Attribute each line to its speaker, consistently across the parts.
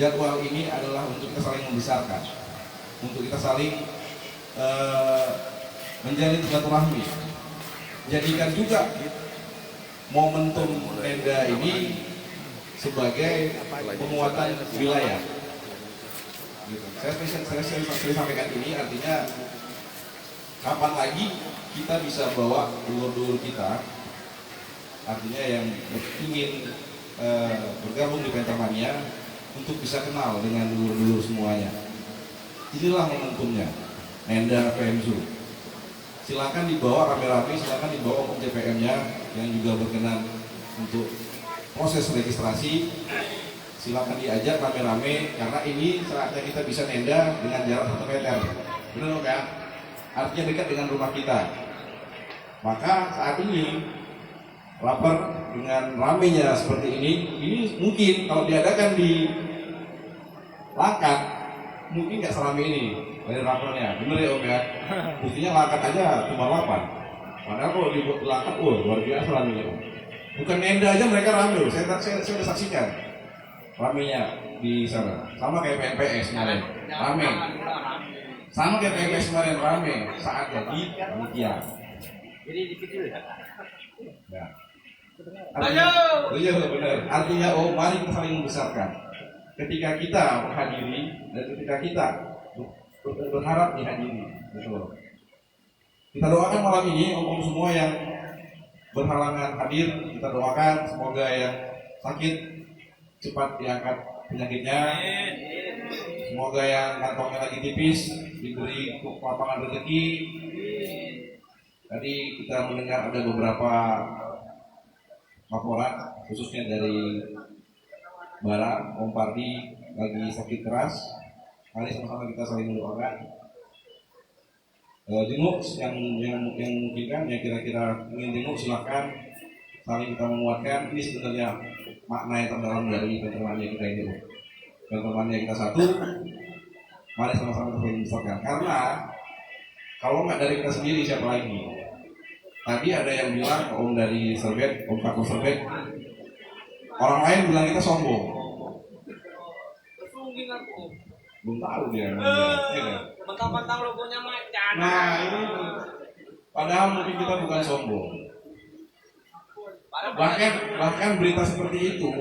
Speaker 1: jadwal ini adalah untuk kita saling membesarkan, untuk kita saling menjalin silaturahmi. Jadikan juga momentum Nenda ini sebagai penguatan wilayah. Saya sampaikan ini artinya kapan lagi kita bisa bawa dulur-dulur kita, artinya yang ingin bergabung di Pentamania untuk bisa kenal dengan dulur-dulur semuanya. Inilah momentumnya Nenda PMSU. Silakan dibawa rame-rame, silakan dibawa untuk JPM-nya yang juga berkenan untuk proses registrasi. Silakan diajak rame-rame karena ini saatnya kita bisa Nenda dengan jarak 1 meter. Benar kan? Artinya dekat dengan rumah kita. Maka saat ini lapar dengan ramenya seperti ini mungkin kalau diadakan di Langkat mungkin nggak serame ini dari rapernya, bener ya Om ya. Buktinya Langkat aja cuma 8. Padahal kalau di Langkat, luar biasa ramenya Om. Bukan Nenda aja mereka rame loh. Saya sudah saksikan ramenya di sana. Sama kayak PNPS kemarin, rame. Sama kayak PNPS kemarin rame saat jadi panitia.
Speaker 2: Jadi dikecil ya.
Speaker 1: Ya. Iya benar. Artinya mari kita saling membesarkan. Ketika kita menghadiri dan ketika kita berharap dihadiri, betul. Kita doakan malam ini om semua yang berhalangan hadir, kita doakan semoga yang sakit cepat diangkat penyakitnya. Semoga yang kantongnya lagi tipis diberi lapangan rezeki. Tadi kita mendengar ada beberapa laporan khususnya dari Bara, Om Pardi lagi sakit keras. Mari sama-sama kita saling mendoakan. Jenguk yang memungkinkan, yang kira-kira ingin jenguk silakan, saling kita menguatkan. Ini sebenarnya makna yang terdalam dari Pentamania kita ini. Pentamania kita satu, mari sama-sama kita membesarkan. Karena kalau nggak dari kita sendiri siapa lagi? Tadi ada yang bilang Om dari Serbet, Om Kakak Serbet, orang lain bilang kita sombong. Belum tahu dia.
Speaker 2: Mentang-mentang logonya macan.
Speaker 1: Nah ini, padahal mungkin kita bukan sombong. Bahkan berita seperti itu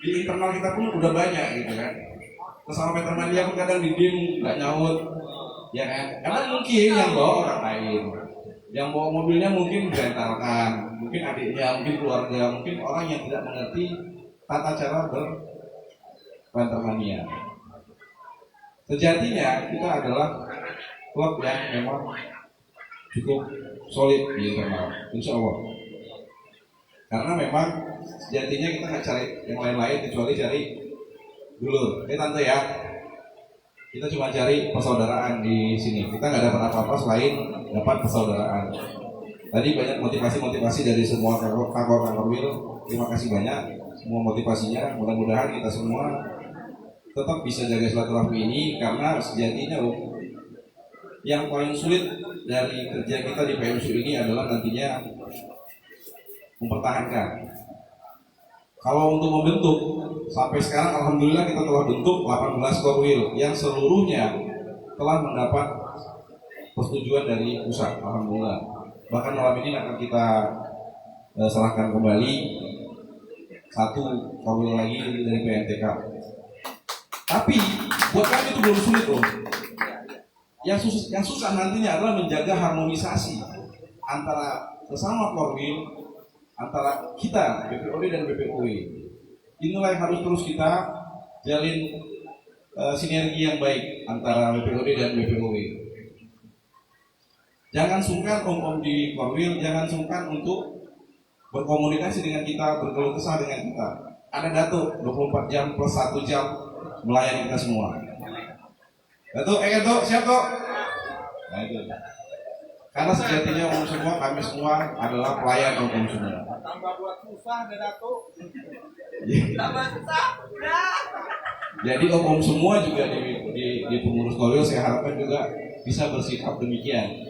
Speaker 1: di internal kita pun udah banyak gitu kan. Kesama Pentamania pun kadang didiem nggak nyaut, ya kan? Karena mungkin yang bawa orang lain, yang bawa mobilnya mungkin berantakan, mungkin adiknya, mungkin keluarga, mungkin orang yang tidak mengerti tata cara Pentamania. Sejatinya kita adalah klub yang memang cukup solid di internal, insya Allah. Karena memang sejatinya kita nggak cari yang lain-lain kecuali cari dulur. Tante ya, kita cuma cari persaudaraan di sini. Kita nggak dapat apa-apa selain dapat persaudaraan. Tadi banyak motivasi dari semua kakor Wil. Terima kasih banyak semua motivasinya. Mudah-mudahan kita semua tetap bisa jaga silaturahmi ini karena sejatinya yang paling sulit dari kerja kita di PMSU ini adalah nantinya mempertahankan. Kalau untuk membentuk, sampai sekarang alhamdulillah kita telah bentuk 18 korwil yang seluruhnya telah mendapat persetujuan dari pusat, alhamdulillah. Bahkan malam ini akan kita serahkan kembali 1 korwil lagi dari PNTK. Tapi buat kami itu belum sulit loh. Yang susah nantinya adalah menjaga harmonisasi antara sesama korwil, antara kita BPOD dan BPOW. Inilah yang harus terus kita jalin sinergi yang baik antara BPOD dan BPOW. Jangan sungkan om-om di korwil, jangan sungkan untuk berkomunikasi dengan kita, berkeluh kesah dengan kita. Ada Datuk 24 jam plus 1 jam melayani kita semua. Datuk, siap kok. Nah itu. Karena sejatinya om semua, kami semua adalah pelayan om semua.
Speaker 2: Tambah buat susah deh Datuk.
Speaker 1: Tambah susah. Jadi om semua juga di pengurus korwil saya harapkan juga bisa bersikap demikian.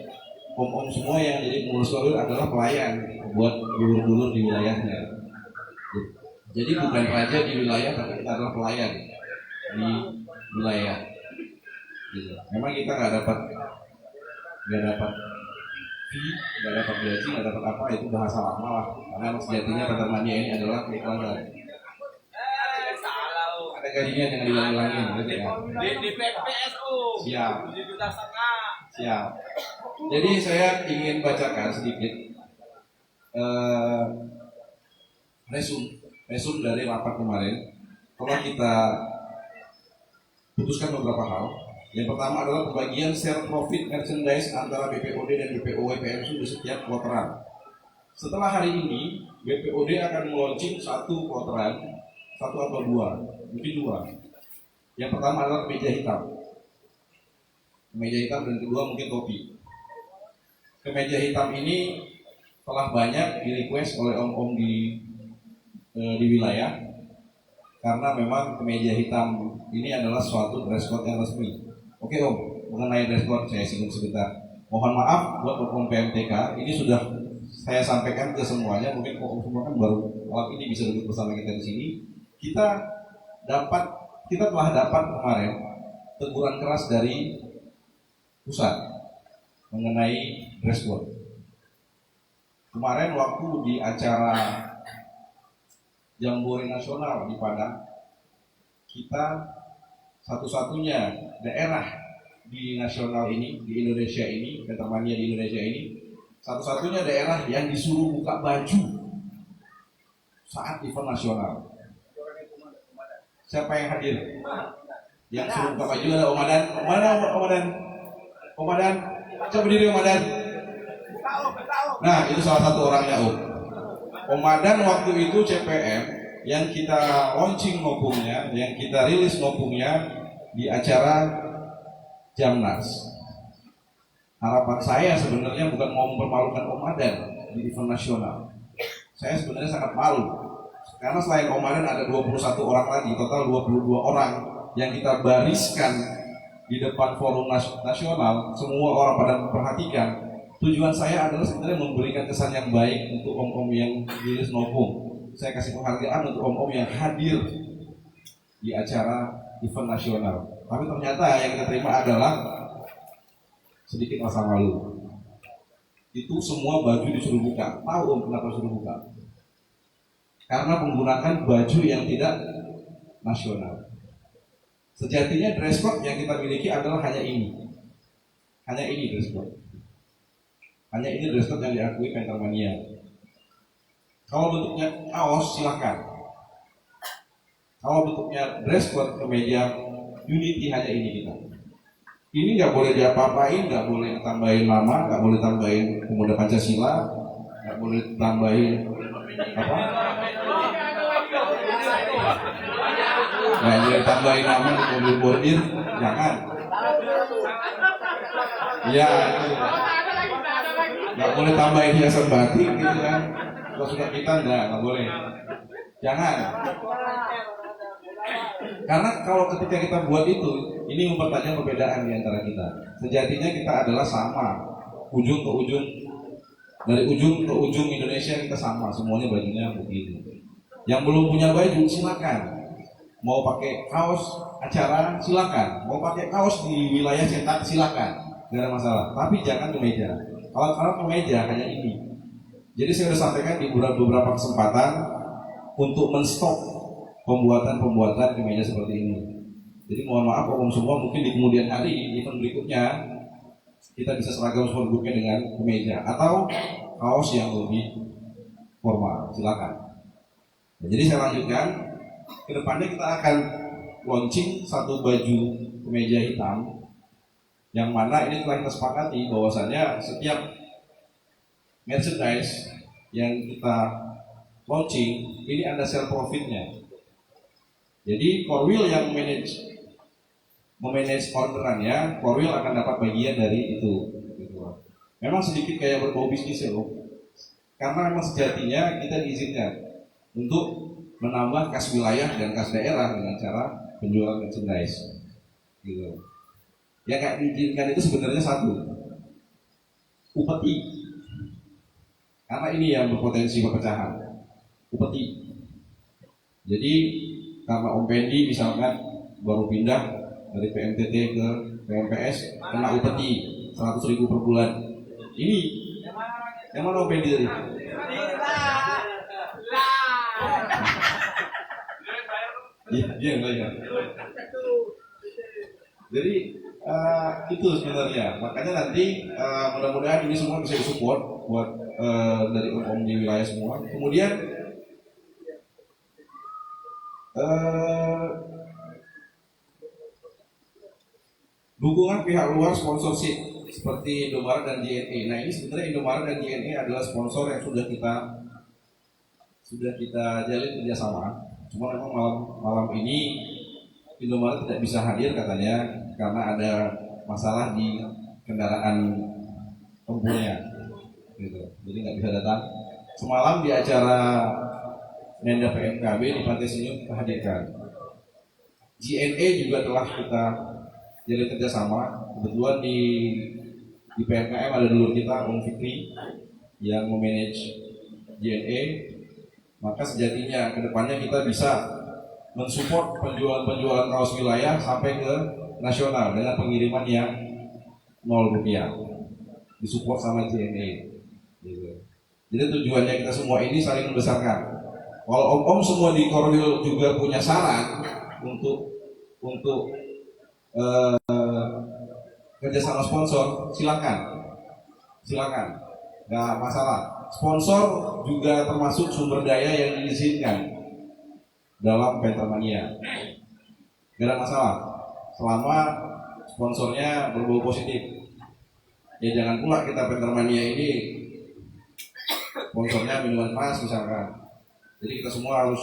Speaker 1: Om semua yang jadi pengurus korwil adalah pelayan buat dulur-dulur di wilayahnya. Jadi bukan raja di wilayah, tapi kita adalah pelayan. di wilayah. Gitu. Memang kita nggak dapat fee, nggak dapat gaji, nggak dapat apa, itu bahasa lama lah. Karena sejatinya Petermania ini adalah keikhlasan.
Speaker 2: Salah.
Speaker 1: Ada gajinya jangan diulang-ulangin, gitu ya.
Speaker 2: Di PPSU.
Speaker 1: Siap.
Speaker 2: 7,5 juta.
Speaker 1: Siap. Jadi saya ingin bacakan sedikit resume dari rapat kemarin. Kalau kita putuskan beberapa hal. Yang pertama adalah pembagian share profit merchandise antara BPOD dan BPOW PMSU di setiap kloteran. Setelah hari ini, BPOD akan meluncing satu kloteran, satu atau dua, mungkin dua. Yang pertama adalah kemeja hitam. Kemeja hitam dan kedua mungkin topi. Kemeja hitam ini telah banyak di-request oleh om-om di wilayah, karena memang kemeja hitam ini adalah suatu dress code yang resmi. Oke Om, mengenai dress code saya singgung sebentar. Mohon maaf buat om PMTK, ini sudah saya sampaikan ke semuanya. Mungkin om semua kan baru malam ini bisa duduk bersama kita di sini. Kita telah dapat kemarin teguran keras dari pusat mengenai dress code. Kemarin waktu di acara Jambore Nasional di Padang, kita satu-satunya daerah di nasional ini, di Indonesia ini, Petermania di Indonesia ini, satu-satunya daerah yang disuruh buka baju saat event nasional. Siapa yang hadir? Yang suruh buka baju ada Om Adan. Om Adan, coba berdiri Om Adan. Nah, itu salah satu orangnya Om. Om Adan waktu itu CPM yang kita launching ngopungnya, yang kita rilis ngopungnya di acara Jamnas. Harapan saya sebenarnya bukan mau mempermalukan Om Adan di event nasional. Saya sebenarnya sangat malu. Karena selain Om Adan ada 21 orang lagi, total 22 orang yang kita bariskan di depan forum nasional. Semua orang pada memperhatikan. Tujuan saya adalah sebenarnya memberikan kesan yang baik untuk om-om yang rilis ngopung. Saya kasih penghargaan untuk om-om yang hadir di acara event nasional. Tapi ternyata yang kita terima adalah sedikit rasa malu. Itu semua baju disuruh buka. Tahu Om kenapa suruh buka? Karena menggunakan baju yang tidak nasional. Sejatinya dress code yang kita miliki adalah hanya ini. Hanya ini dress code. Hanya ini dress code yang diakui Petermania. Kalau bentuknya kaos silakan. Kalau bentuknya dress code kemeja unity hanya ini kita. Ini nggak boleh diapa-apain, nggak boleh tambahin nama, nggak boleh tambahin Pemuda Pancasila, nggak boleh tambahin apa? Nggak boleh tambahin nama mobil bordir, jangan. Ya, itu. Nggak boleh tambahin hiasan batik gitu kan. Kalau sudah kita nggak boleh. Jangan. Karena kalau ketika kita buat itu, ini mempertajam perbedaan di antara kita. Sejatinya kita adalah sama, ujung ke ujung, dari ujung ke ujung Indonesia kita sama, semuanya bajunya begitu. Yang belum punya baju silakan, mau pakai kaos acara silakan, mau pakai kaos di wilayah cetak silakan, nggak ada masalah. Tapi jangan kemeja. Kalau kemeja hanya ini. Jadi saya sudah sampaikan di beberapa kesempatan untuk menstop pembuatan kemeja seperti ini. Jadi mohon maaf om semua, mungkin di kemudian hari di event berikutnya kita bisa seragam produknya dengan kemeja atau kaos yang lebih formal, silakan. Nah, jadi saya lanjutkan, kedepannya kita akan launching satu baju kemeja hitam yang mana ini telah kita sepakati bahwasannya setiap merchandise yang kita launching ini ada share profitnya. Jadi Korwil yang memanage orderannya, Korwil akan dapat bagian dari itu. Memang sedikit kayak berbau bisnis ya loh. Karena memang sejatinya kita diizinkan untuk menambah kas wilayah dan kas daerah dengan cara penjualan merchandise. Gitu. Yang nggak diizinkan itu sebenarnya satu, upeti. Karena ini yang berpotensi perpecahan, upeti. Jadi karena Om Pendi misalkan baru pindah dari PMTT ke PMPS, kena upeti 100.000 per bulan. Ini yang mana Pendi tadi? Iya, enggak ya. Jadi itu sebenarnya. Makanya nanti mudah-mudahan ini semua bisa disupport buat dari om di wilayah semua. Kemudian dukungan pihak luar sponsorship seperti Indomaret dan JNE. Nah ini sebenarnya Indomaret dan JNE adalah sponsor yang sudah kita jalin kerjasama. Cuma memang malam ini Indomaret tidak bisa hadir katanya karena ada masalah di kendaraan tempurnya, gitu. Jadi nggak bisa datang. Semalam di acara Menda PMKB di Pantai Senyum kita hadirkan. JNE juga telah kita jalin kerjasama. Kebetulan di PMKM ada dulur kita Om Fikri yang memanage JNE. Maka sejatinya kedepannya kita bisa mensupport penjualan kaos wilayah sampai ke nasional dengan pengiriman yang Rp0 disupport sama JNE. Gitu. Jadi tujuannya kita semua ini saling membesarkan. Kalau om-om semua di Korwil juga punya saran untuk kerjasama sponsor, silakan, nggak masalah. Sponsor juga termasuk sumber daya yang diizinkan dalam Pentamania, nggak ada masalah selama sponsornya berbau positif. Ya jangan pula kita Pentamania ini sponsornya minuman keras misalkan. Jadi kita semua harus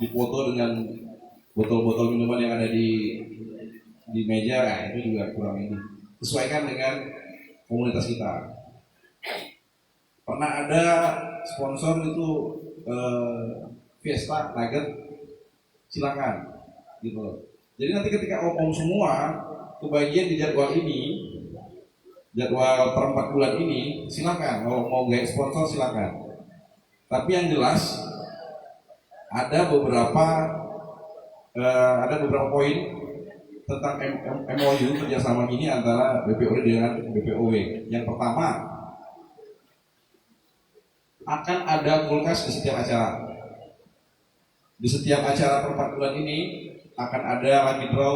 Speaker 1: dipoto dengan botol-botol minuman yang ada di meja, nah, itu juga kurang ini. Sesuaikan dengan komunitas kita. Pernah ada sponsor itu Fiesta Nugget, silakan, gitu. Jadi nanti ketika om semua kebagian di jadwal ini, jadwal per 4 bulan ini, silakan. Kalau mau gaya sponsor silakan. Tapi yang jelas ada beberapa poin tentang MOU kerjasama ini antara BPOD dengan BPOW. Yang pertama, akan ada kulkas di setiap acara. Di setiap acara per 4 bulan ini akan ada lucky draw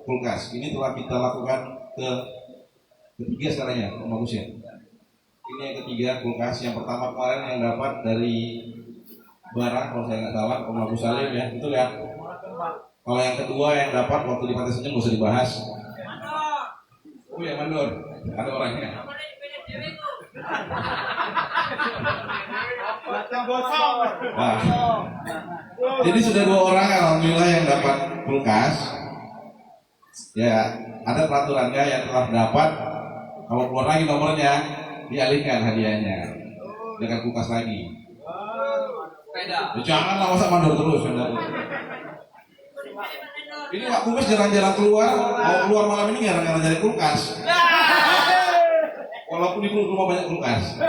Speaker 1: kulkas. Ini telah kita lakukan ketiga sekarang ya, bagus ya. Ini yang ketiga kulkas. Yang pertama kemarin yang dapat dari Barang, kalau saya nggak salah, Om Agus Salim ya, betul ya. Kalau yang kedua yang dapat waktu di Pantai Senyum nggak usah dibahas. Oh ya mandor, ada orangnya. Nah, jadi sudah 2 orang alhamdulillah yang dapat kulkas. Ya, ada peraturannya yang telah dapat. Kalau keluar lagi nomornya, dialihkan hadiahnya dengan kulkas lagi. Janganlah masa mandor terus. Ini Pak Kumis jarang-jarang keluar. Mau keluar malam ini jarang-jarang cari kulkas. Walaupun di rumah banyak kulkas.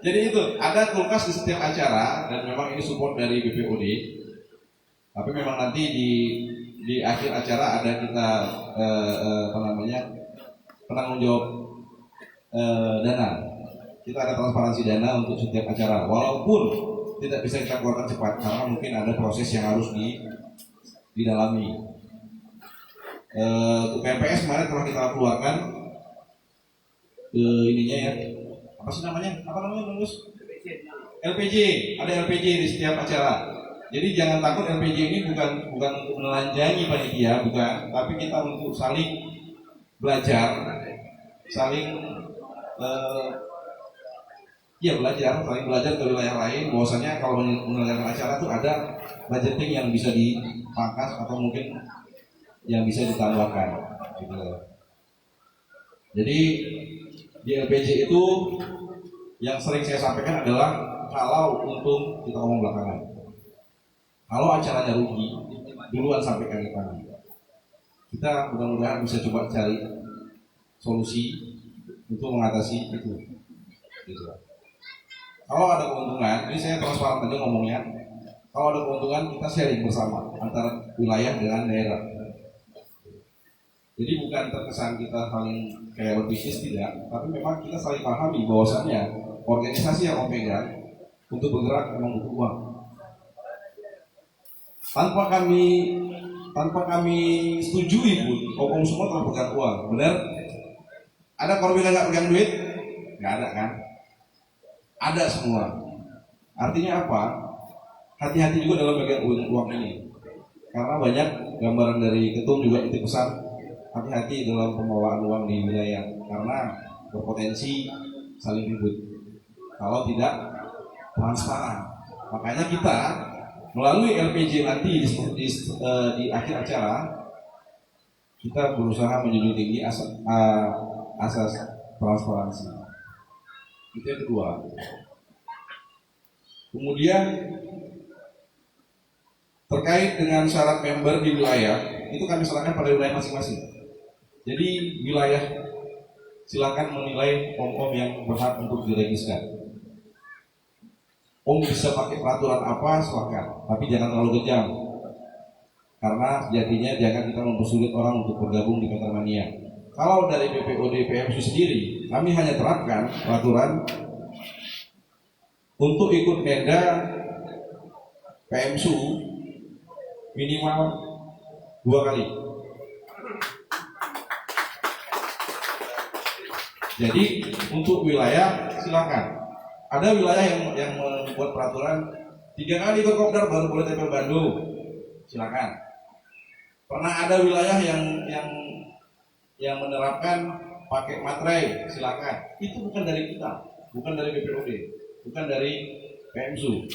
Speaker 1: Jadi itu ada kulkas di setiap acara dan memang ini support dari BPOD. Tapi memang nanti di akhir acara ada kita penanggung jawab dana. Kita ada transparansi dana untuk setiap acara, walaupun tidak bisa kita keluarkan cepat karena mungkin ada proses yang harus didalami. Untuk PMPS kemarin telah kita keluarkan ininya ya, apa sih namanya? Apa namanya Gus? LPG, ada LPG di setiap acara. Jadi jangan takut, LPG ini bukan untuk menelanjangi panitia, bukan, tapi kita untuk saling belajar, saling saling belajar ke wilayah lain. Bahwasanya kalau menyelenggarakan acara itu ada budgeting yang bisa dipangkas atau mungkin yang bisa ditambahkan, gitu. Jadi di LPG itu yang sering saya sampaikan adalah kalau untung kita ngomong belakangan. Kalau acaranya rugi, duluan sampaikan ke kami. Kita mudah-mudahan bisa coba cari solusi untuk mengatasi itu. Gitu. Kalau ada keuntungan, ini saya transparan aja ngomongnya. Kalau ada keuntungan kita sharing bersama antara wilayah dengan daerah. Jadi bukan terkesan kita saling kayak berbisnis, tidak, tapi memang kita saling pahami bahwasannya organisasi yang Om pegang untuk bergerak memang butuh uang. Tanpa kami setujui pun, Om semua telah pegang uang, benar? Ada korban yang nggak pegang duit? Nggak ada kan? Ada semua. Artinya apa? Hati-hati juga dalam bagian uang ini, karena banyak gambaran dari ketum juga itu pesan. Hati-hati dalam pembawaan uang di wilayah karena berpotensi saling ribut kalau tidak transparan. Makanya kita melalui LPJ nanti di akhir acara kita berusaha menjunjung tinggi asas transparansi. Itu yang kedua. Kemudian terkait dengan syarat member di wilayah itu kami serahkan pada wilayah masing-masing. Jadi wilayah silakan menilai om-om yang berhak untuk diregistrasi. Om bisa pakai peraturan apa silakan, tapi jangan terlalu kejam. Karena sejatinya jangan kita mempersulit orang untuk bergabung di Metermania. Kalau dari BPOD PMSU sendiri, kami hanya terapkan peraturan untuk ikut NEDA PMSU minimal 2 kali. Jadi untuk wilayah silakan. Ada wilayah yang membuat peraturan 3 kali ke Kopdar baru boleh tempel Bandung. Silakan. Pernah ada wilayah yang menerapkan pakai materai, silakan. Itu bukan dari kita, bukan dari BPOD, bukan dari PMSU.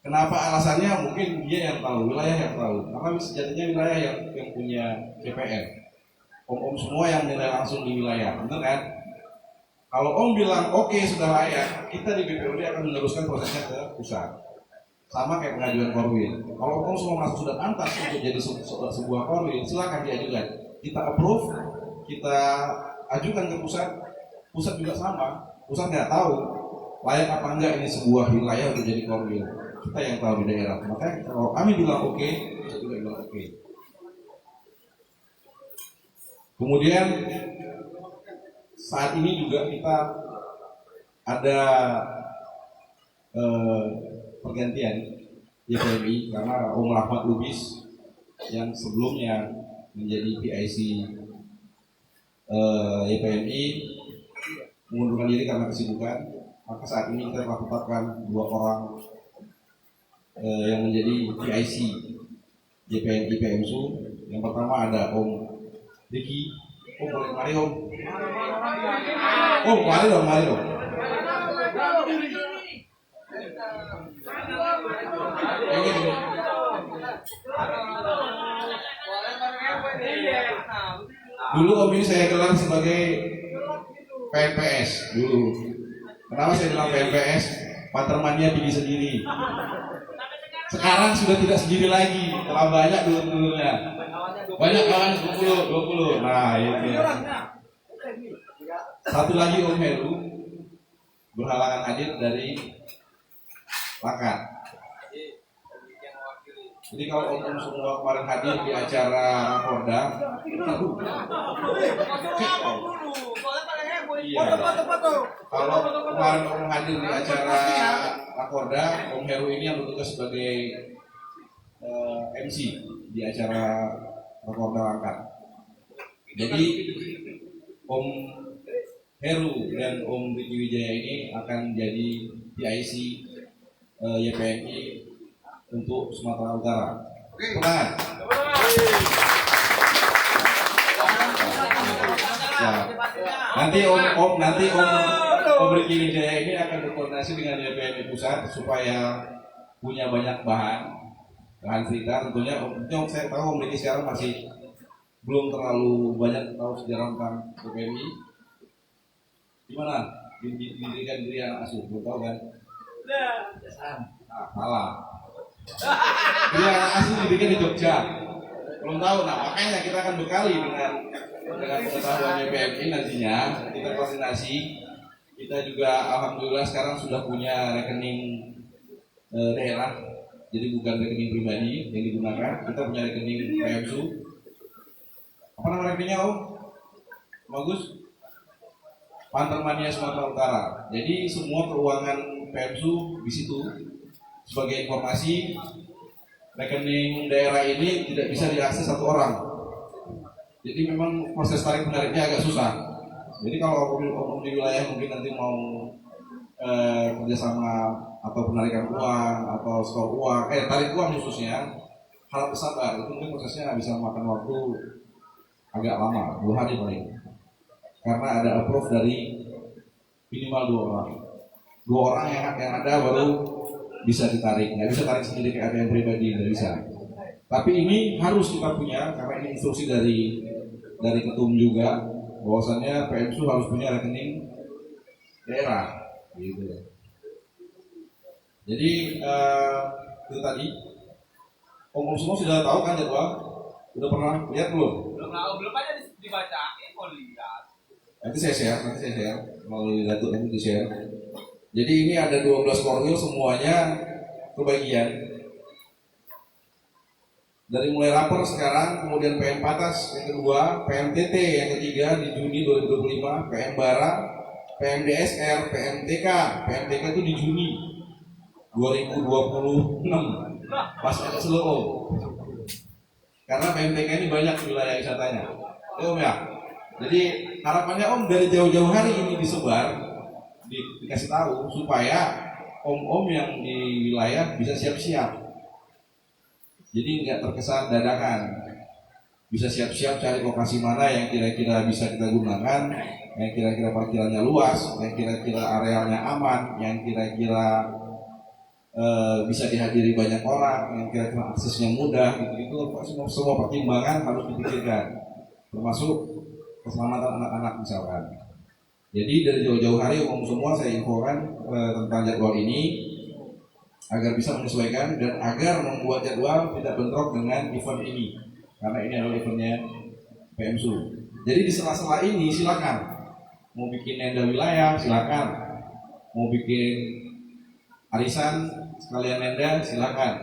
Speaker 1: Kenapa alasannya? Mungkin dia yang tahu, wilayah yang tahu. Karena sejatinya wilayah yang punya CPR. Om semua yang menilai langsung di wilayah, benar kan? Kalau Om bilang oke, sudah layak, kita di BPOD akan meneruskan prosesnya ke pusat. Sama kayak pengajuan korwil. Kalau Om semua masuk sudah pantas untuk jadi sebuah korwil, silakan diajukan. Kita approve, kita ajukan ke pusat. Pusat juga sama. Pusat nggak tahu layak apa enggak ini sebuah wilayah untuk jadi korwil. Kita yang tahu di daerah. Makanya kalau kami bilang oke, pusat juga bilang oke. Kemudian saat ini juga kita ada pergantian YPMI karena Om Rahmat Lubis yang sebelumnya menjadi PIC YPMI mengundurkan diri karena kesibukan. Maka saat ini kita telah tetapkan 2 orang yang menjadi PIC YPMI PMSU. Yang pertama ada Om Diki, boleh mari Om. Mari dong. Dulu Om ini saya gelar sebagai PNPS dulu. Kenapa saya bilang PNPS? Patermania pilih sendiri. Sekarang sudah tidak sendiri lagi, telah banyak dulur-dulurnya. Banyak kawan 20. Nah itu. Satu lagi Om Heru berhalangan hadir dari Lakat. Jadi kalau Om semua kemarin hadir di acara Rakorda, iya. Kalau kemarin Om hadir di acara Rakorda, Om Heru ini yang bertugas sebagai MC di acara Rakorda Lakat. Jadi Om Heru dan Om Riki Wijaya ini akan jadi PIC YPMI untuk Sumatera Utara. Tenang. Nanti Om Riki Wijaya ini akan berkoordinasi dengan YPMI pusat supaya punya banyak bahan cerita. Tentunya saya tahu Om Riki sekarang masih belum terlalu banyak tahu sejarah tentang YPMI. Gimana? Didirikan diri anak asuh, belum tahu kan? Salah. Diri anak asuh dibikin di Jogja, belum tahu. Nah makanya kita akan bekali dengan pengetahuan YPMI nantinya kita koordinasi. Kita juga alhamdulillah sekarang sudah punya rekening daerah Jadi bukan rekening pribadi yang digunakan, kita punya rekening PMSU. Apa nama rekeningnya Om? Bagus? Pantermania Sumatera Utara. Jadi semua keuangan PMSU di situ. Sebagai informasi, rekening daerah ini tidak bisa diakses satu orang. Jadi memang proses tarik menariknya agak susah. Jadi kalau di wilayah mungkin nanti mau kerjasama atau penarikan uang atau skor uang, tarik uang khususnya, harap bersabar. Itu mungkin prosesnya bisa memakan waktu agak lama, 2 hari paling. Karena ada approve dari minimal 2 orang. 2 orang yang ada baru bisa ditarik. Nggak bisa tarik sendiri ke ATM pribadi, nggak bisa. Tapi ini harus kita punya karena ini instruksi dari ketum juga, bahwasannya PMSU harus punya rekening daerah, gitu. Jadi itu tadi. Om semua sudah tahu kan jadwal? Udah pernah lihat belum?
Speaker 2: Belum aja dibaca, mau lihat.
Speaker 1: Nanti saya share melalui datu nanti di share. Jadi ini ada 12 korwil semuanya kebagian. Dari mulai rapor sekarang, kemudian PM Patas yang kedua, PMTT yang ketiga di Juni 2025, PM Bara, PMDSR, PMTK itu di Juni 2026. Pas ada seluruh. Karena PMTK ini banyak wilayah wisatanya. Om ya. Jadi harapannya Om dari jauh-jauh hari ini disebar, dikasih tahu supaya om-om yang di wilayah bisa siap-siap. Jadi nggak terkesan dadakan. Bisa siap-siap cari lokasi mana yang kira-kira bisa kita gunakan, yang kira-kira parkirannya luas, yang kira-kira arealnya aman, yang kira-kira bisa dihadiri banyak orang, yang kira-kira aksesnya mudah, gitu-gitu. Semua pertimbangan harus dipikirkan, termasuk keselamatan anak-anak misalkan. Jadi dari jauh-jauh hari umum semua saya infokan tentang jadwal ini agar bisa menyesuaikan dan agar membuat jadwal tidak bentrok dengan event ini, karena ini adalah eventnya PMSU. Jadi di sela-sela ini silakan mau bikin nenda wilayah silakan, mau bikin arisan sekalian nenda silakan.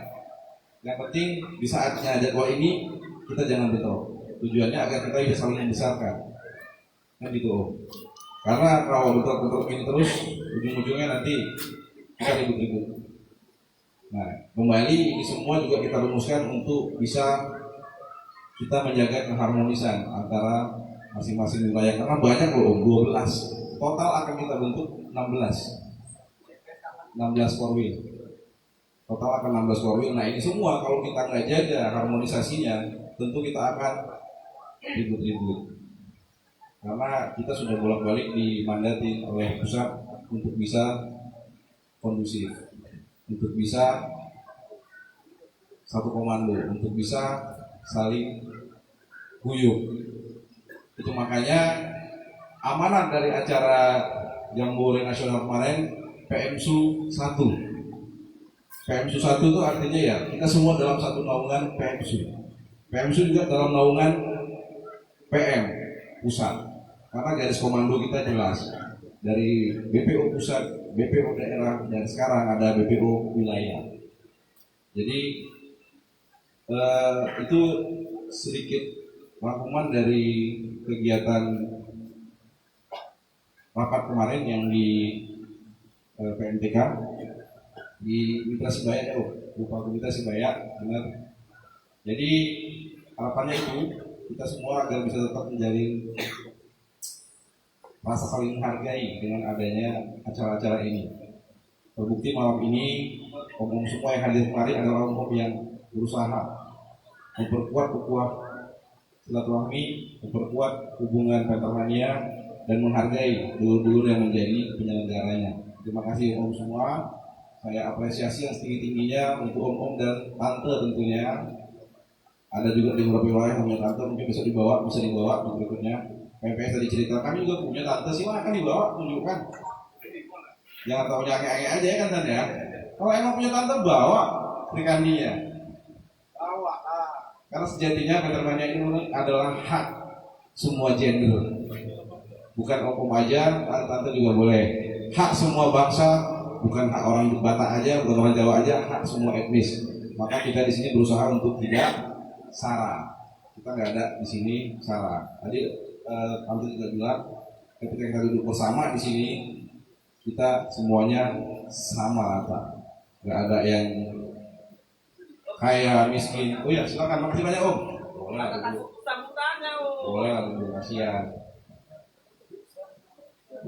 Speaker 1: Yang penting di saatnya jadwal ini kita jangan bentrok. Tujuannya agar kita bisa saling membesarkan, kan gitu. Karena kalau bentrok-bentrok ini terus, ujung-ujungnya nanti kita ribut-ribut. Nah, kembali ini semua juga kita rumuskan untuk bisa kita menjaga keharmonisan antara masing-masing wilayah. Karena banyak loh, 12. Total akan kita bentuk 16 korwil. Total akan 16 korwil. Nah ini semua kalau kita nggak jaga harmonisasinya, tentu kita akan ribut-ribut. Karena kita sudah bolak-balik dimandatin oleh pusat untuk bisa kondusif, untuk bisa satu komando, untuk bisa saling guyup. Itu makanya amanat dari acara Jambore Nasional kemarin PMSU 1. PMSU 1 itu artinya ya kita semua dalam satu naungan PMSU. PMSU juga dalam naungan PM pusat. Karena garis komando kita jelas dari BPO pusat, BPO daerah, dan sekarang ada BPO wilayah. Jadi itu sedikit rangkuman dari kegiatan rapat kemarin yang di PMTK di Mitra Sibaya, lupa Mitra Sibaya, benar. Jadi harapannya itu kita semua agar bisa tetap menjalin rasa saling menghargai dengan adanya acara-acara ini. Terbukti malam ini om-om semua yang hadir kemarin adalah om-om yang berusaha memperkuat ukhuwah silaturahmi, memperkuat hubungan Pantermania, dan menghargai dulur-dulur yang menjadi penyelenggaranya. Terima kasih om semua. Saya apresiasi yang setinggi-tingginya untuk om-om dan tante tentunya. Ada juga di beberapa wilayah punya tante, mungkin bisa dibawa berikutnya. PPS tadi cerita, kami juga punya tante sih, kan dibawa, tunjukkan. Jangan tahu ange-ange aja ya kan tante ya. Kalau emang punya tante, bawa rekannya. Bawa lah. Karena sejatinya Pantermania ini adalah hak semua gender. Bukan om aja, tante juga boleh. Hak semua bangsa, bukan hak orang Batak aja, bukan orang Jawa aja, hak semua etnis. Maka kita di sini berusaha untuk tidak sara. Kita nggak ada di sini sara. Tadi Tante juga bilang ketika kita duduk bersama di sini kita semuanya sama rata. Nggak ada yang kaya miskin. Oh ya, silakan, makasih banyak Om. Boleh,
Speaker 2: Sambutannya, Om.
Speaker 1: boleh, terima kasih ya.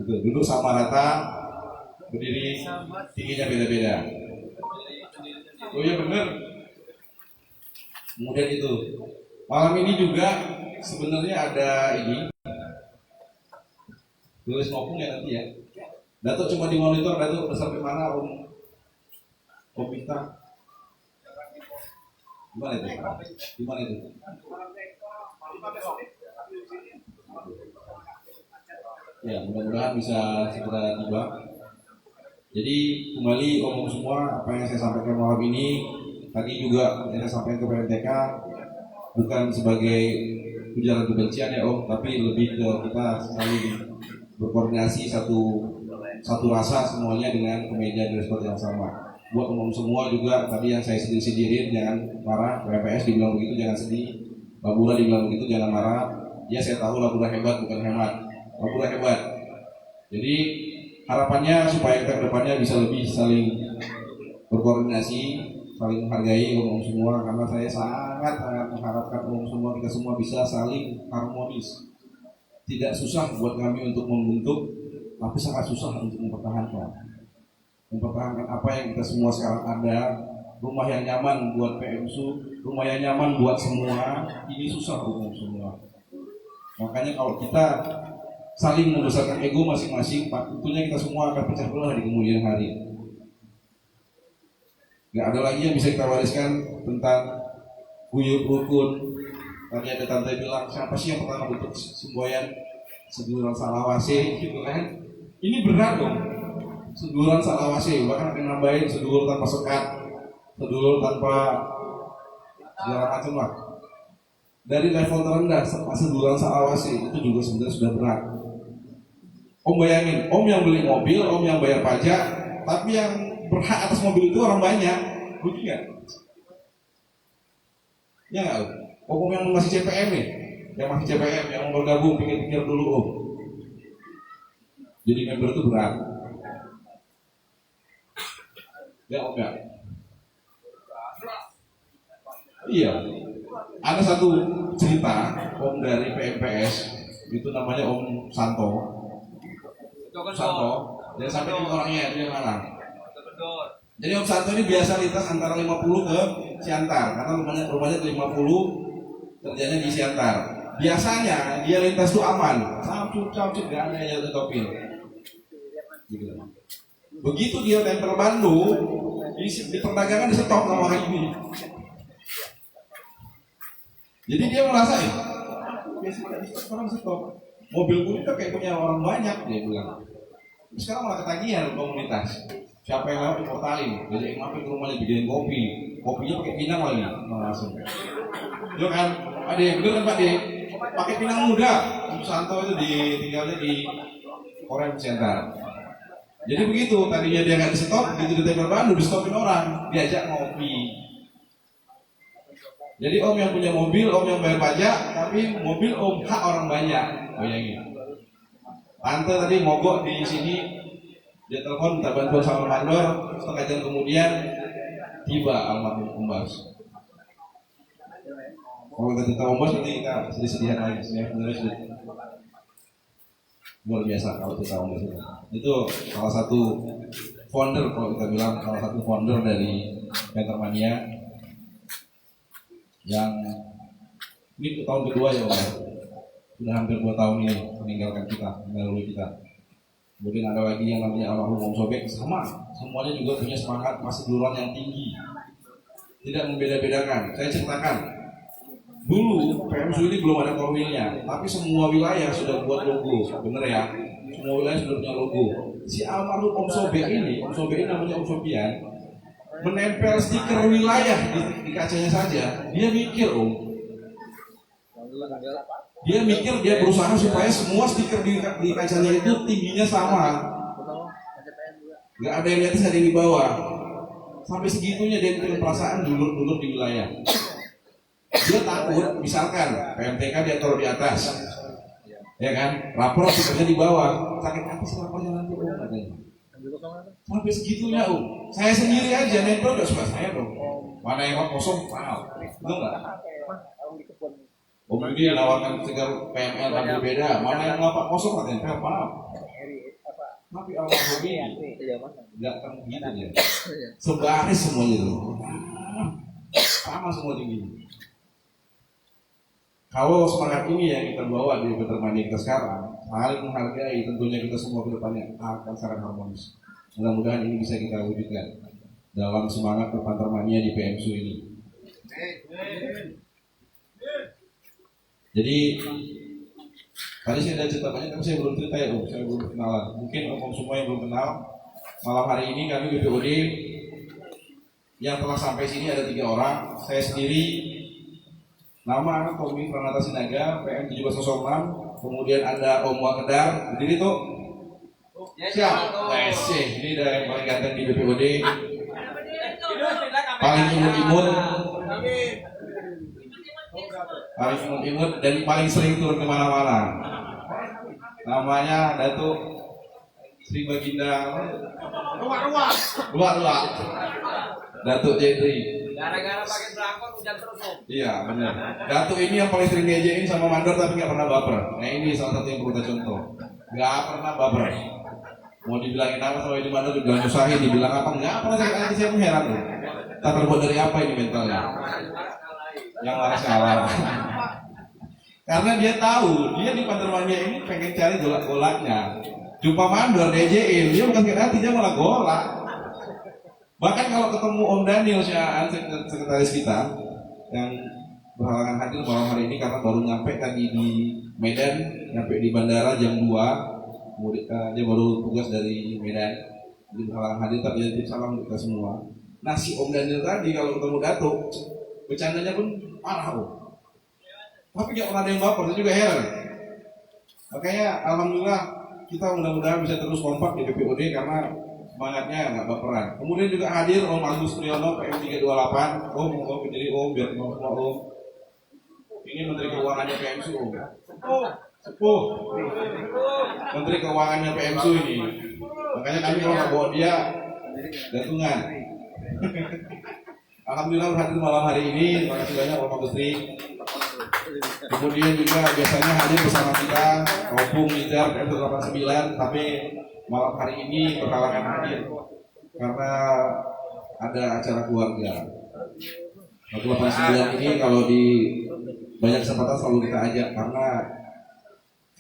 Speaker 1: Duduk sama rata, berdiri, tingginya beda-beda. Oh iya benar. Kemudian itu, malam ini juga sebenarnya ada ini tulis ngopung ya nanti ya. Datuk cuma di monitor, Datuk udah sampai mana Om Bintang? Gimana itu? Gimana itu? Ya, mudah-mudahan bisa segera tiba. Jadi kembali omong semua apa yang saya sampaikan malam ini tadi juga yang saya sampaikan ke PMTK bukan sebagai ujaran kebencian ya Om, tapi lebih ke kita saling berkoordinasi satu rasa semuanya dengan kemeja dan seperti yang sama. Buat umum semua juga tadi yang saya sedih-sedihin jangan marah, PPS dibilang begitu jangan sedih, Labura dibilang begitu jangan marah. Ya saya tahu Labura hebat bukan hemat. Labura hebat. Jadi harapannya supaya kita ke depannya bisa lebih saling berkoordinasi, saling menghargai umum semua karena saya sangat mengharapkan umum semua kita semua bisa saling harmonis. Tidak susah buat kami untuk membentuk, tapi sangat susah untuk mempertahankan apa yang kita semua sekarang ada. Rumah yang nyaman buat PMSU, rumah yang nyaman buat semua, ini susah umum semua. Makanya kalau kita saling membesarkan ego masing-masing, tentunya kita semua akan pecah belah di kemudian hari. Gak ada lagi yang bisa kita wariskan tentang guyub rukun. Tadi ada Tante bilang, siapa sih yang pertama bentuk semboyan seduluran salawase gitu kan? Ini berat dong. Seduluran salawase, bahkan akan nambahin sedulur tanpa sekat, sedulur tanpa segala macam lah. Dari level terendah seduluran salawase itu juga sebenarnya sudah berat. Om bayangin, Om yang beli mobil, Om yang bayar pajak, tapi yang berhak atas mobil itu orang banyak, rugi nggak? Ya nggak? Om yang masih CPM nih, yang masih CPM, yang mau bergabung, pikir-pikir dulu Om. Jadi member itu berat. Ya Om ya? Iya. Ada satu cerita Om dari PMPS, itu namanya Om Santo. Dia sampai di orangnya dia mana? Jadi Om Santo ini biasa lintas antara 50 ke Siantar, karena rumahnya ke 50, kerjanya di Siantar. Biasanya dia lintas itu aman, capcuk gak ada yang ditopin. Gitu. Begitu dia tempel Bandung, di perdagangan di stop sama hari ini. Jadi dia merasain, biasanya di stop orang stop. Mobil gue itu kayak punya orang banyak, dia bilang. Sekarang malah ketagihan komunitas. Siapa yang lewat diportalin, jadi yang mampir ke rumahnya bikin kopi, kopinya pakai pinang lagi, langsung. Itu kan, Ade, bener kan Pak De? Pakai pinang muda. Om Santo itu tinggalnya di Korem Center. Jadi begitu, tadinya dia nggak di stop, begitu di tempel Bandung di stopin orang, diajak ngopi. Jadi Om yang punya mobil, Om yang bayar pajak, tapi mobil Om hak orang banyak. Bayangin. Tante tadi mogok di sini, dia telepon minta bantuan sama mandor, setengah jam kemudian tiba almarhum Om Bas. Kalau kita cerita Om Bas nanti kita sedih-sedihan lagi, sebenarnya sudah luar biasa kalau kita Om Bas itu salah satu founder, kalau kita bilang salah satu founder dari Petermania yang ini tahun kedua ya Om. Sudah hampir 2 tahun ini meninggalkan kita, melalui kita. Kemudian ada lagi yang namanya almarhum Om Sobek, sama, semuanya juga punya semangat keseduluran yang tinggi, tidak membeda-bedakan. Saya ceritakan, dulu PMSU ini belum ada korwilnya, tapi semua wilayah sudah buat logo, bener ya? Semua wilayah sudah punya logo. Si almarhum Om Sobek ini namanya Om Sofian, menempel stiker wilayah di kacanya saja. Dia mikir Om. Dia berusaha supaya semua stiker di kacanya itu tingginya sama. Gak ada yang di atas, ada yang di bawah. Sampai segitunya dia punya perasaan dulur-dulur di wilayah. Dia takut, misalkan PMTK dia taruh di atas, ya kan? Rapor sebenarnya di bawah. Sakit hati sih lapornya nanti om katanya. Sampai segitunya om. Saya sendiri aja nempel udah suka saya dong. Mana yang kosong, mahal. Betul nggak? Om ini nawarkan segar PML dan berbeda. Mana yang lapak kosong katanya, mahal. Tapi almarhum ini nggak akan begitu ya. Sebaris semuanya itu, sama semua tinggi. Kalau semangat ini yang kita bawa di Petermania kita sekarang, saling menghargai, tentunya kita semua ke depannya akan sangat harmonis. Mudah-mudahan ini bisa kita wujudkan dalam semangat Petermania di PMSU ini. Jadi tadi saya ada cerita banyak, tapi saya belum cerita ya om, saya belum kenalan. Mungkin om semua yang belum kenal, malam hari ini kami BPOD yang telah sampai sini ada 3 orang. Saya sendiri, nama Tommy Pranata Sinaga, PM 1706. Kemudian ada Om Wakedar, berdiri tuh. Siap, ini ada yang paling ganteng di BPOD, paling imut-imut, dan paling sering turun kemana-mana. Namanya Datuk Sri Baginda Luak Datuk Jetri.
Speaker 2: Gara-gara pakai belakon hujan terus om.
Speaker 1: Iya benar. Datuk ini yang paling sering diajain sama mandor tapi nggak pernah baper. Nah ini salah satu yang perlu kita contoh. Nggak pernah baper. Mau dibilangin apa sama ini mandor, dibilang nyusahin, dibilang apa, nggak pernah. Saya heran tuh. Tak terbuat dari apa ini mentalnya? Yang waras kalah. Karena dia tahu, dia di Petermania ini pengen cari golak-golaknya. Jumpa mandor, DJin, dia bukan sakit hati, dia malah golak. Bahkan kalau ketemu Om Daniel Syaan, sekretaris kita, yang berhalangan hadir malam hari ini karena baru nyampe tadi di Medan, nyampe di bandara jam 2, dia baru tugas dari Medan, jadi berhalangan hadir, tapi dia salam untuk kita semua. Nah si Om Daniel tadi kalau ketemu Datuk, bercandanya pun parah om. Tapi gak pernah ada yang baper, itu juga heran. Makanya alhamdulillah kita mudah-mudahan bisa terus kompak di BPOD karena semangatnya nggak baperan. Kemudian juga hadir Om Agus Priyono PM 328. Om jadi om biar semua om. Ini Menteri Keuangannya PMSU om. Sepuh. Menteri Keuangannya PMSU ini. Makanya kami kalau nggak bawa dia gantungan. Alhamdulillah hadir malam hari ini. Terima kasih banyak Om Agus Tri. Kemudian juga biasanya hadir bersama kita Opung Nizar PM189, tapi malam hari ini berhalangan hadir karena ada acara keluarga. 189 ini kalau di banyak kesempatan selalu kita ajak karena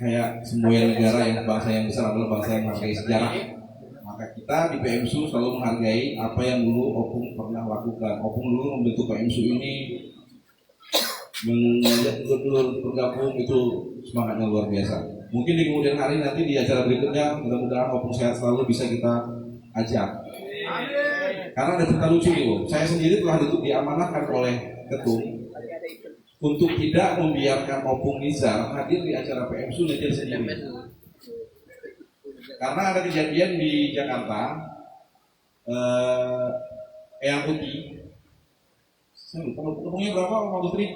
Speaker 1: kayak semua negara yang bangsa yang besar adalah bangsa yang menghargai sejarah. Maka kita di PMSU selalu menghargai apa yang dulu Opung pernah lakukan. Opung dulu membentuk PMSU ini, mengajak dulur bergabung, itu semangatnya luar biasa. Mungkin di kemudian hari nanti di acara berikutnya mudah-mudahan Opung sehat selalu bisa kita ajak. Karena ada cerita lucu nih Om. Saya sendiri telah diamanahkan oleh ketum untuk tidak membiarkan Opung Nizar hadir di acara PMSU nyetir sendiri. Karena ada kejadian di Jakarta, Eyang Putih. Saya lupa umurnya berapa Om Putri?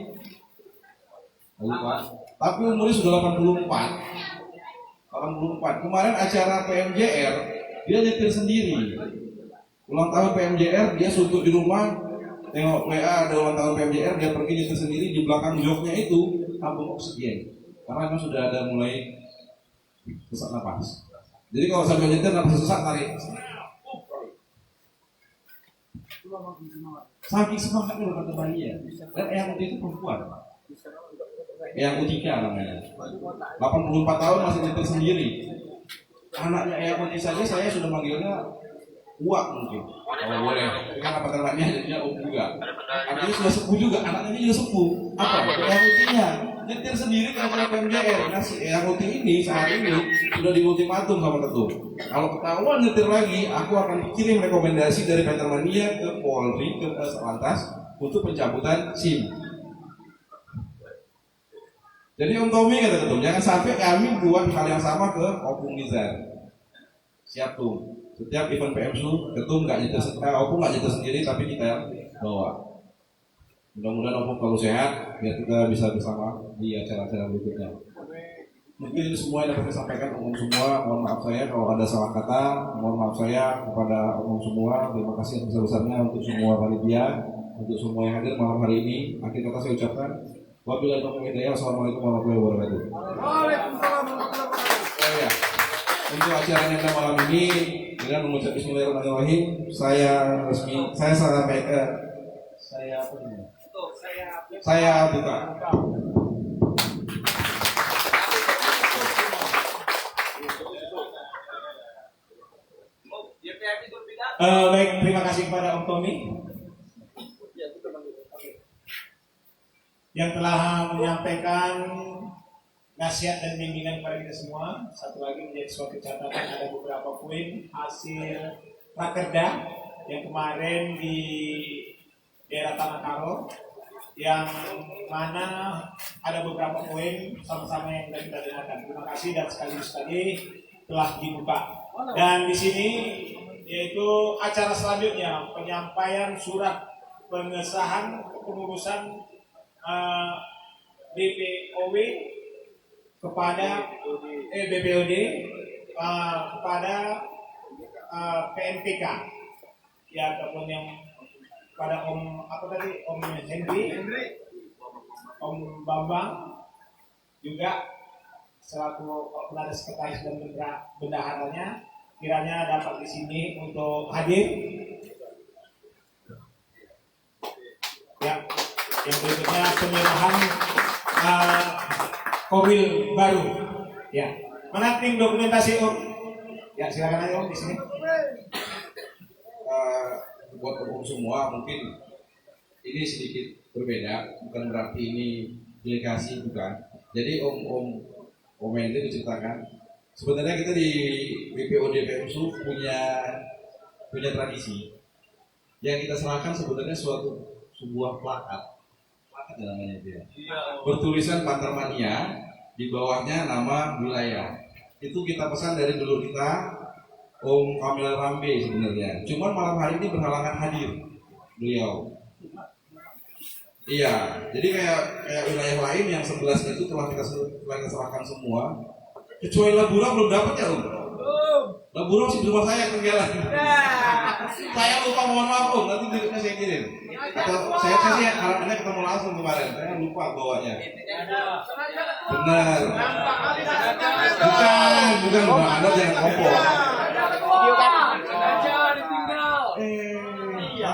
Speaker 1: Lupa. Tapi umurnya sudah 84. Kemarin acara PMJR dia nyetir sendiri. Ulang tahun PMJR dia suntuk di rumah, tengok WA ada ulang tahun PMJR, dia pergi nyetir sendiri. Di belakang joknya itu tabung oksigen. Karena memang sudah ada mulai sesak napas. Jadi kalau sampai nyetir napas sesak tarik. Saking semangatnya berkata bahagia. Dan Eyang Putih itu perempuan. Eyang Utika namanya. 84 tahun masih nyetir sendiri. Anaknya Eyang Putih saja saya sudah manggilnya Uak mungkin. Kalau boleh. Tapi kan apa temannya jadinya Om juga. Artinya sudah sepuh juga. Anaknya juga sepuh. Apa? Eyang Putihnya nyetir sendiri ke acara PMJR. Nah si Eyang Putih ini saat ini sudah di ultimatum sama ketum. Kalau ketahuan nyetir lagi, aku akan kirim rekomendasi dari Petermania ke Polri, ke Satlantas untuk pencabutan SIM. Jadi Om Tommy kata ketum, jangan sampai kami buat hal yang sama ke Opung Nizar. Siap tuh. Setiap event PMSU, ketum nggak nyetir Opung nggak nyetir sendiri, tapi kita yang bawa. Mudah-mudahan Opung kalau sehat, biar kita bisa bersama di acara-acara berikutnya. Mungkin ini semua yang dapat saya sampaikan umum semua. Mohon maaf saya kalau ada salah kata. Mohon maaf saya kepada umum semua. Terima kasih yang besar-besarnya untuk semua panitia, untuk semua yang hadir malam hari ini. Akhir kata saya ucapkan, wabillahi taufiq hidayah. Assalamualaikum warahmatullahi wabarakatuh.
Speaker 3: Waalaikumsalam warahmatullahi wabarakatuh.
Speaker 1: Oh ya, untuk acara yang malam ini dengan mengucap Bismillahirrahmanirrahim, saya sampaikan, saya buka.
Speaker 4: Baik, terima kasih kepada Om Tommy yang telah menyampaikan nasihat dan bimbingan kepada kita semua. Satu lagi menjadi suatu catatan, ada beberapa poin hasil rakerda yang kemarin di daerah Tanah Karo, yang mana ada beberapa poin sama-sama yang kita dengarkan. Terima kasih dan sekaligus tadi telah dibuka. Dan di sini yaitu acara selanjutnya penyampaian surat pengesahan kepengurusan BPOW kepada BPOD kepada PNPK ya, ataupun yang pada Om Henry, Om Bambang juga selaku Kepala Sekretaris dan bendaharanya, kiranya dapat di sini untuk hadir. Ya, yang berikutnya penyerahan Komil baru. Ya, mana tim dokumentasi Om? Ya, silakan aja Om di sini.
Speaker 1: Buat umum semua mungkin ini sedikit berbeda, bukan berarti ini delegasi, bukan. Jadi Om Henry diceritakan, sebenarnya kita di BPOD PMSU punya tradisi yang kita serahkan sebenarnya sebuah plakat namanya dia. Bertulisan Pantermania, di bawahnya nama wilayah. Itu kita pesan dari dulur kita Om Kamil Rambe sebenarnya. Cuman malam hari ini berhalangan hadir beliau. Iya, jadi kayak wilayah lain yang 11 itu telah kita serahkan semua. Kecuali Labura belum dapat ya Om. Labura masih di rumah saya ketinggalan. Saya lupa, mohon maaf Om, nanti berikutnya saya kirim. Atau saya sih harapannya ketemu langsung kemarin. Saya lupa bawanya. Benar. Bukan, ada jangan kompor.